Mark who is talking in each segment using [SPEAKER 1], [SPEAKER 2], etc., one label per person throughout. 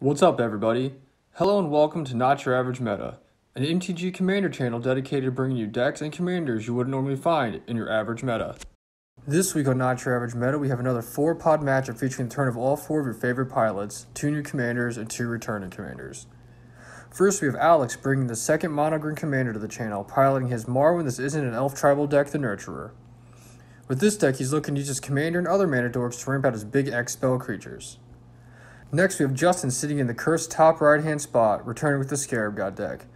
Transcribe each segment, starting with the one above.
[SPEAKER 1] What's up, everybody? Hello and welcome to Not Your Average Meta, an MTG Commander channel dedicated to bringing you decks and commanders you wouldn't normally find in your average meta. This week on Not Your Average Meta, we have another 4-pod matchup featuring the turn of all 4 of your favorite pilots, 2 new commanders, and 2 returning commanders. First, we have Alex bringing the second mono-green commander to the channel, piloting his Marwyn. This isn't an elf tribal deck, the Nurturer. With this deck, he's looking to use his commander and other mana dorks to ramp out his big X spell creatures. Next, we have Justin sitting in the cursed top right-hand spot, returning with the Scarab God deck.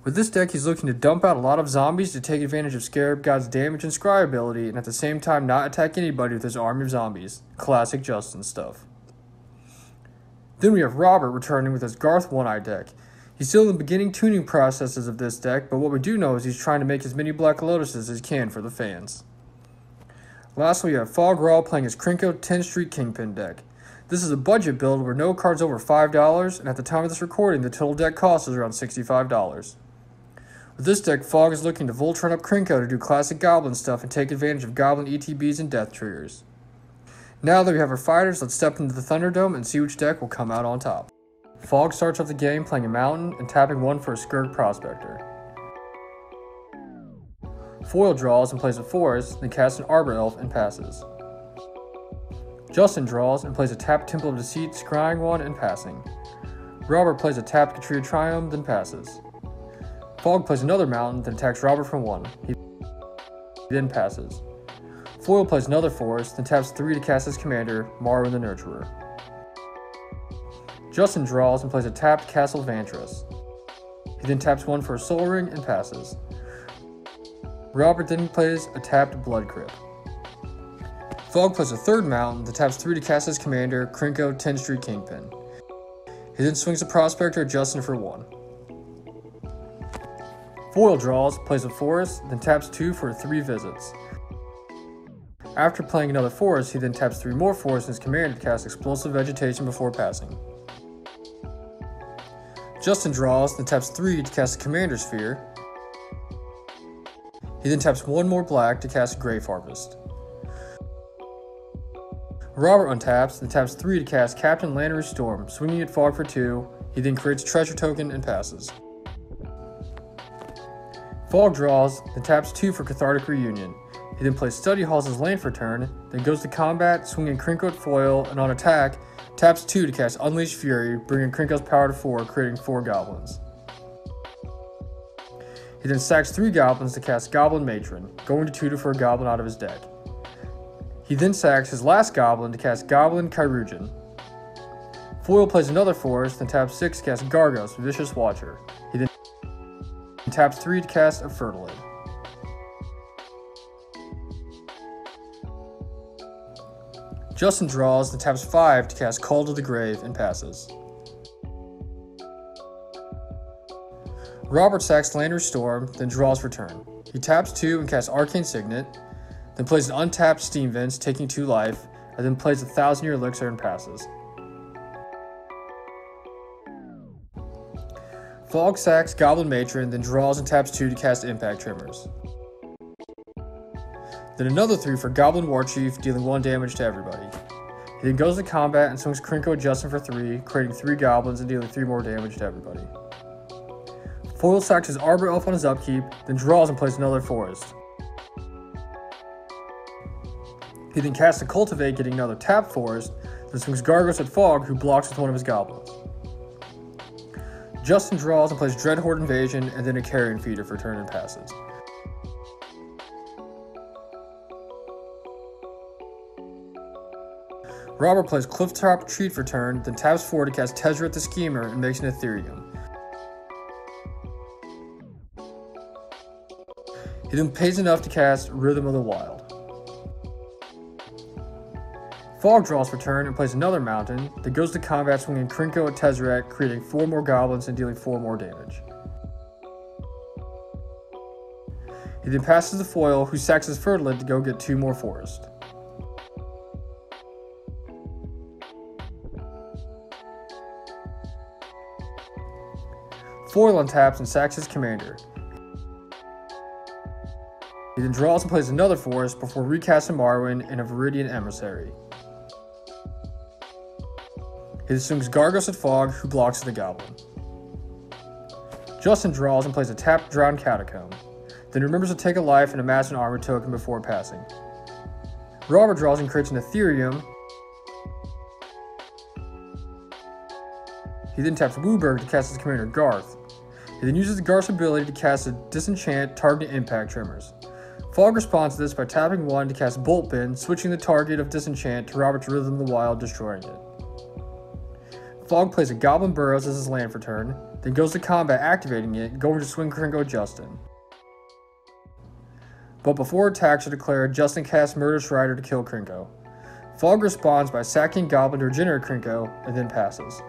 [SPEAKER 1] With this deck, he's looking to dump out a lot of zombies to take advantage of Scarab God's damage and scry ability, and at the same time not attack anybody with his army of zombies. Classic Justin stuff. Then we have Robert returning with his Garth One-Eye deck. He's still in the beginning tuning processes of this deck, but what we do know is he's trying to make as many Black Lotuses as he can for the fans. Lastly, we have Fog Raw playing his Krenko 10 Street Kingpin deck. This is a budget build where no card's over $5, and at the time of this recording, the total deck cost is around $65. With this deck, Fog is looking to Voltron up Krenko to do classic Goblin stuff and take advantage of Goblin ETBs and Death Triggers. Now that we have our fighters, let's step into the Thunderdome and see which deck will come out on top. Fog starts off the game playing a Mountain and tapping 1 for a Skirk Prospector. Foil draws and plays a Forest, then casts an Arbor Elf and passes. Justin draws and plays a tapped Temple of Deceit, scrying 1 and passing. Robert plays a tapped Katria Triumph, then passes. Fog plays another Mountain, then attacks Robert from 1. He then passes. Foil plays another Forest, then taps 3 to cast his commander, Marwyn the Nurturer. Justin draws and plays a tapped Castle Vantress. He then taps 1 for a Soul Ring and passes. Robert then plays a tapped Blood Crypt. Fog plays a third Mountain that taps 3 to cast his commander, Krenko 10 Street Kingpin. He then swings a Prospector at Justin for 1. Foil draws, plays a Forest, then taps 2 for 3 visits. After playing another Forest, he then taps 3 more Forests in his commander to cast Explosive Vegetation before passing. Justin draws, then taps 3 to cast a Commander Sphere. He then taps 1 more black to cast Grave Harvest. Robert untaps, then taps 3 to cast Captain Lannery Storm, swinging at Fog for 2. He then creates a treasure token and passes. Fog draws, then taps 2 for Cathartic Reunion. He then plays Study Halls as land for turn, then goes to combat, swinging Krenko at foil, and on attack, taps 2 to cast Unleash Fury, bringing Krenko's power to 4, creating 4 goblins. He then sacks 3 goblins to cast Goblin Matron, going to tutor for a goblin out of his deck. He then sacks his last goblin to cast Goblin Chirurgeon. Foil plays another Forest, then taps 6 to cast Gargos, Vicious Watcher. He then taps 3 to cast a Fertilid. Justin draws, then taps 5 to cast Call to the Grave and passes. Robert sacks Lannery Storm, then draws for turn. He taps 2 and casts Arcane Signet, then plays an untapped Steam Vents, taking 2 life, and then plays a 1000-Year Elixir and passes. Fog sacks Goblin Matron, then draws and taps 2 to cast Impact Tremors. Then another 3 for Goblin Warchief, dealing 1 damage to everybody. He then goes to combat and swings Krenko at Justin for 3, creating 3 goblins and dealing 3 more damage to everybody. Foil sacks his Arbor Elf on his upkeep, then draws and plays another Forest. He then casts a Cultivate, getting another tapped Forest, then swings Gargos at Fog, who blocks with 1 of his goblins. Justin draws and plays Dreadhorde Invasion, and then a Carrion Feeder for turn and passes. Robert plays Clifftop Retreat for turn, then taps 4 to cast Tezzeret the Schemer and makes an Ethereum. He then pays enough to cast Rhythm of the Wild. Fog draws for turn and plays another Mountain, then goes to combat swinging Krenko at Tezzeret, creating 4 more goblins and dealing 4 more damage. He then passes the Foil, who sacks his Fertilid to go get 2 more Forest. Foil untaps and sacks his commander. He then draws and plays another Forest before recasting Marwyn and a Viridian Emissary. He swings Gargos at Fog, who blocks with the Goblin. Justin draws and plays a tapped Drowned Catacomb, then remembers to take a life and amass an armor token before passing. Robert draws and creates an Ethereum. He then taps Wooburg to cast his commander Garth. He then uses Garth's ability to cast a Disenchant targeting Impact Tremors. Fog responds to this by tapping 1 to cast Bolt Bin, switching the target of Disenchant to Robert's Rhythm of the Wild, destroying it. Fog plays a Goblin Burrows as his land for turn, then goes to combat activating it, going to swing Krenko at Justin. But before attacks are declared, Justin casts Murderous Rider to kill Krenko. Fog responds by sacking Goblin to regenerate Krenko, and then passes.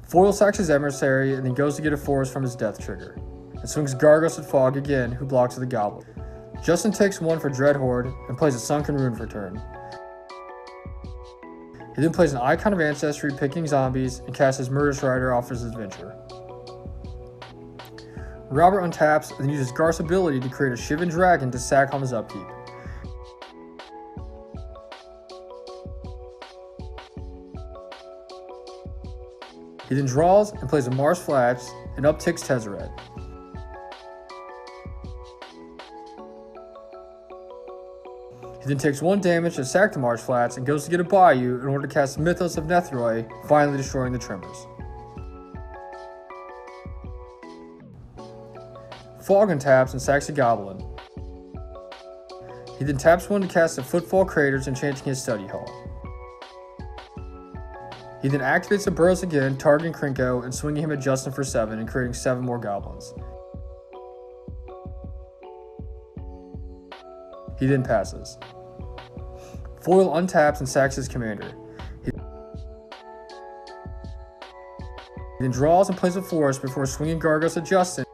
[SPEAKER 1] Foil sacks his Emissary, and then goes to get a forest from his death trigger, and swings Gargos at Fog again, who blocks with the Goblin. Justin takes 1 for Dreadhorde, and plays a Sunken Rune for turn. He then plays an Icon of Ancestry, picking zombies, and casts his Murderous Rider off his adventure. Robert untaps and uses Garth's ability to create a Shivan Dragon to sack on his upkeep. He then draws and plays a Mars Flats and upticks Tezzeret. He then takes 1 damage to sack the Mars Flats and goes to get a Bayou in order to cast Mythos of Nethroi, finally destroying the Tremors. Fog untaps and sacks a Goblin. He then taps 1 to cast the Footfall Craters, enchanting his Study Hall. He then activates the Burrows again, targeting Krenko and swinging him at Justin for 7 and creating 7 more Goblins. He then passes. Foil untaps and sacks his commander. He then draws and plays a forest before swinging Gargos at Justin,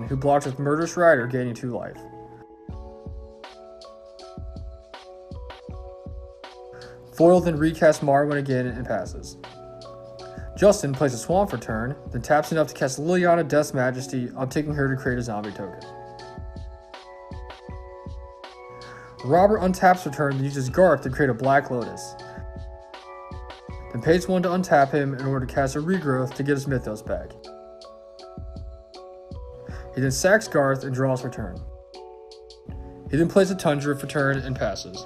[SPEAKER 1] who blocks with Murderous Rider, gaining 2 life. Foil then recasts Marwyn again and passes. Justin plays a Swamp for turn, then taps enough to cast Liliana Death's Majesty, uptaking her to create a zombie token. Robert untaps for turn and uses Garth to create a Black Lotus, then pays 1 to untap him in order to cast a Regrowth to get his Mythos back. He then sacks Garth and draws for turn. He then plays a Tundra for turn and passes.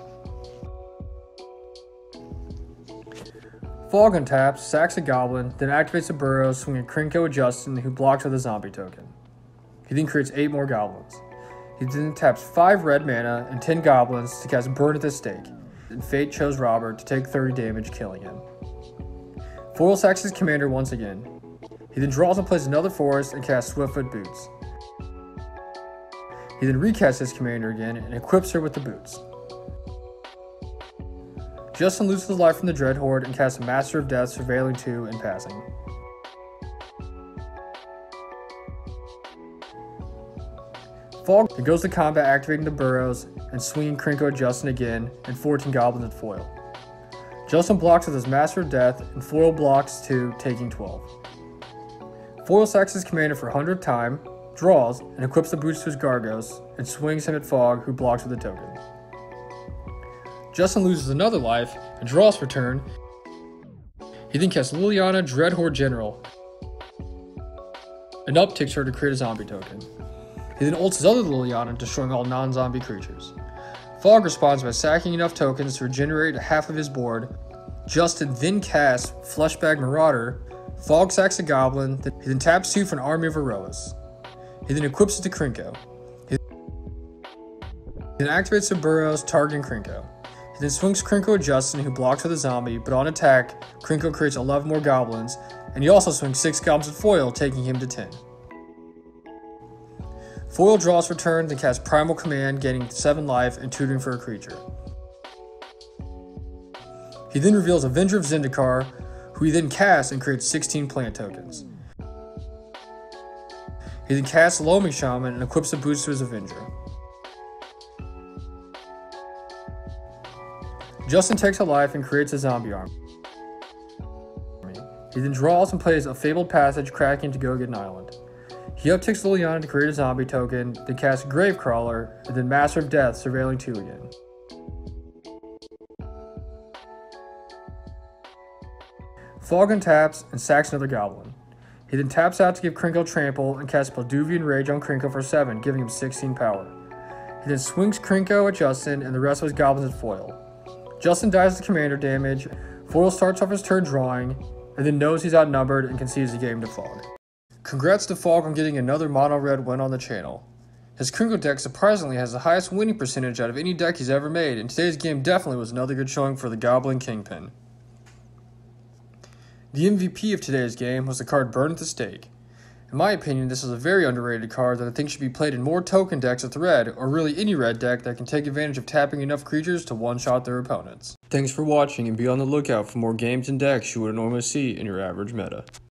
[SPEAKER 1] Fog untaps, sacks a Goblin, then activates a Burrows, swinging Krenko at Justin, who blocks with a zombie token. He then creates 8 more Goblins. He then taps 5 red mana and 10 Goblins to cast Burn at the Stake, and Fate chose Robert to take 30 damage, killing him. Foil sacks his commander once again. He then draws and plays another forest and casts Swiftfoot Boots. He then recasts his commander again and equips her with the boots. Justin loses life from the Dreadhorde and casts a Master of Death, surveilling 2 and passing. Fog then goes to combat, activating the Burrows and swinging Krenko at Justin again, and 14 Goblins at foil. Justin blocks with his Master of Death, and foil blocks 2, taking 12. Foil sacks his commander for 100th time, draws, and equips the boots to his Gargos, and swings him at Fog, who blocks with a token. Justin loses another life and draws for turn. He then casts Liliana Dreadhorde General and upticks her to create a zombie token. He then ults his other Liliana, destroying all non-zombie creatures. Fog responds by sacking enough tokens to regenerate half of his board. Justin then casts Fleshbag Marauder. Fog sacks a Goblin. He then taps 2 for an Army of Aroas. He then equips it to Krenko. He then activates the Burrows, targeting Krenko. He then swings Krenko at Justin, who blocks with a zombie, but on attack, Krenko creates 11 more Goblins, and he also swings 6 Goblins at foil, taking him to 10. Foil draws for turn, then casts Primal Command, gaining 7 life and tutoring for a creature. He then reveals Avenger of Zendikar, who he then casts and creates 16 plant tokens. He then casts Loaming Shaman and equips the boots to his Avenger. Justin takes a life and creates a zombie army. He then draws and plays a Fabled Passage, cracking to go get an island. He upticks Liliana to create a zombie token, then casts Gravecrawler, and then Master of Death, surveilling 2 again. Fog untaps and sacks another goblin. He then taps out to give Krenko trample and casts Palladian Rage on Krenko for 7, giving him 16 power. He then swings Krenko at Justin and the rest of his goblins at foil. Justin dies to commander damage, Foil starts off his turn drawing, and then knows he's outnumbered and concedes the game to Fog. Congrats to Fog on getting another mono-red win on the channel. His Krenko deck surprisingly has the highest winning percentage out of any deck he's ever made, and today's game definitely was another good showing for the Goblin Kingpin. The MVP of today's game was the card Burn at the Stake. In my opinion, this is a very underrated card that I think should be played in more token decks with red, or really any red deck that can take advantage of tapping enough creatures to one-shot their opponents. Thanks for watching, and be on the lookout for more games and decks you wouldn't normally see in your average meta.